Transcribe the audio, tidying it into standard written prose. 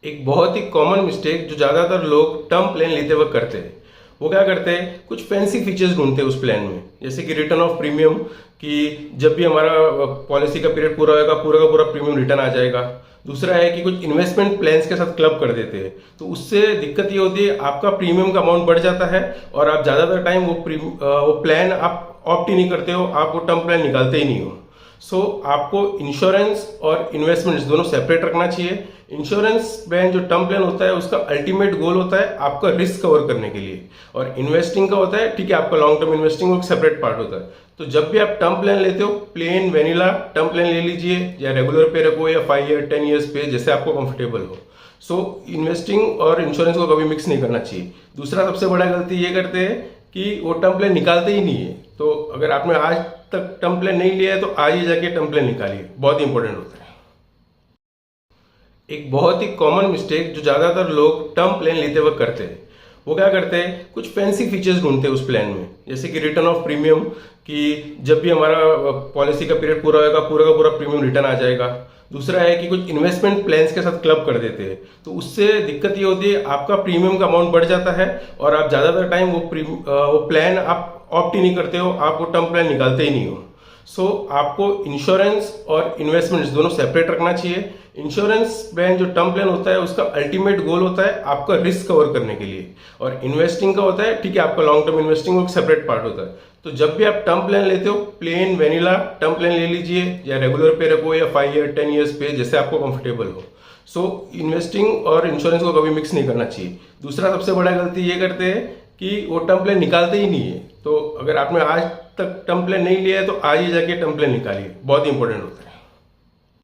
एक बहुत ही common mistake जो ज़्यादातर लोग टर्म प्लान लेते वक्त करते हैं, वो क्या करते हैं, कुछ फैंसी फीचर्स ढूंढते हैं उस प्लान में। जैसे कि रिटर्न ऑफ प्रीमियम, कि जब भी हमारा पॉलिसी का पीरियड पूरा होगा पूरा का पूरा प्रीमियम रिटर्न आ जाएगा। दूसरा है कि कुछ इन्वेस्टमेंट प्लान्स के साथ क्लब कर देते हैं, तो उससे दिक्कत ये होती है आपका प्रीमियम का अमाउंट बढ़ जाता है और आप ज़्यादातर टाइम वो प्लान आप ऑप्ट ही नहीं करते हो, आप वो टर्म प्लान निकालते ही नहीं हो। आपको इंश्योरेंस और इन्वेस्टमेंट्स दोनों सेपरेट रखना चाहिए। इंश्योरेंस प्लान जो टर्म प्लान होता है उसका अल्टीमेट गोल होता है आपका रिस्क कवर करने के लिए, और इन्वेस्टिंग का होता है, ठीक है, आपका लॉन्ग टर्म इन्वेस्टिंग एक सेपरेट पार्ट होता है। तो जब भी आप टर्म प्लान लेते हो, प्लेन वेनिला टर्म प्लान ले लीजिए, या रेगुलर पे रखो, या 5 ईयर 10 ईयर्स पे, जैसे आपको कंफर्टेबल हो। इन्वेस्टिंग और इंश्योरेंस को कभी मिक्स नहीं करना चाहिए। दूसरा सबसे बड़ा गलती ये करते हैं कि वो टर्म प्लान निकालते ही नहीं है। तो अगर आपने आज तक टर्म प्लान नहीं लिया है तो आज ही जाके टर्म प्लान निकालिए, बहुत इंपॉर्टेंट होता है। एक बहुत ही कॉमन मिस्टेक जो ज़्यादातर लोग टर्म प्लान लेते वक्त करते हैं, वो क्या करते हैं, कुछ फैंसी फीचर्स ढूंढते हैं उस प्लान में। जैसे कि रिटर्न ऑफ प्रीमियम, कि जब भी हमारा पॉलिसी का पीरियड पूरा होगा पूरा का पूरा प्रीमियम रिटर्न आ जाएगा। दूसरा है कि कुछ इन्वेस्टमेंट प्लान्स के साथ क्लब कर देते हैं, तो उससे दिक्कत ये होती है आपका प्रीमियम का अमाउंट बढ़ जाता है और आप ज़्यादातर टाइम वो प्लान आप ऑप्ट ही नहीं करते हो, आप वो टर्म प्लान निकालते ही नहीं हो। आपको इंश्योरेंस और इन्वेस्टमेंट्स दोनों सेपरेट रखना चाहिए। इंश्योरेंस प्लान जो टर्म प्लान होता है उसका अल्टीमेट गोल होता है आपका रिस्क कवर करने के लिए, और इन्वेस्टिंग का होता है, ठीक है, आपका लॉन्ग टर्म इन्वेस्टिंग एक सेपरेट पार्ट होता है। तो जब भी आप टर्म प्लान लेते हो, प्लेन वेनिला टर्म प्लान ले लीजिए, या रेगुलर पे रखो, या 5 ईयर 10 ईयर्स पे, जैसे आपको कंफर्टेबल हो। इन्वेस्टिंग और इंश्योरेंस को कभी मिक्स नहीं करना चाहिए। दूसरा सबसे बड़ा गलती ये करते हैं कि वो टर्म प्लान निकालते ही नहीं है। तो अगर आपने आज तक टर्म प्लान नहीं लिया है तो आज ही जाके टर्म प्लान निकालिए, बहुत इंपॉर्टेंट होता है।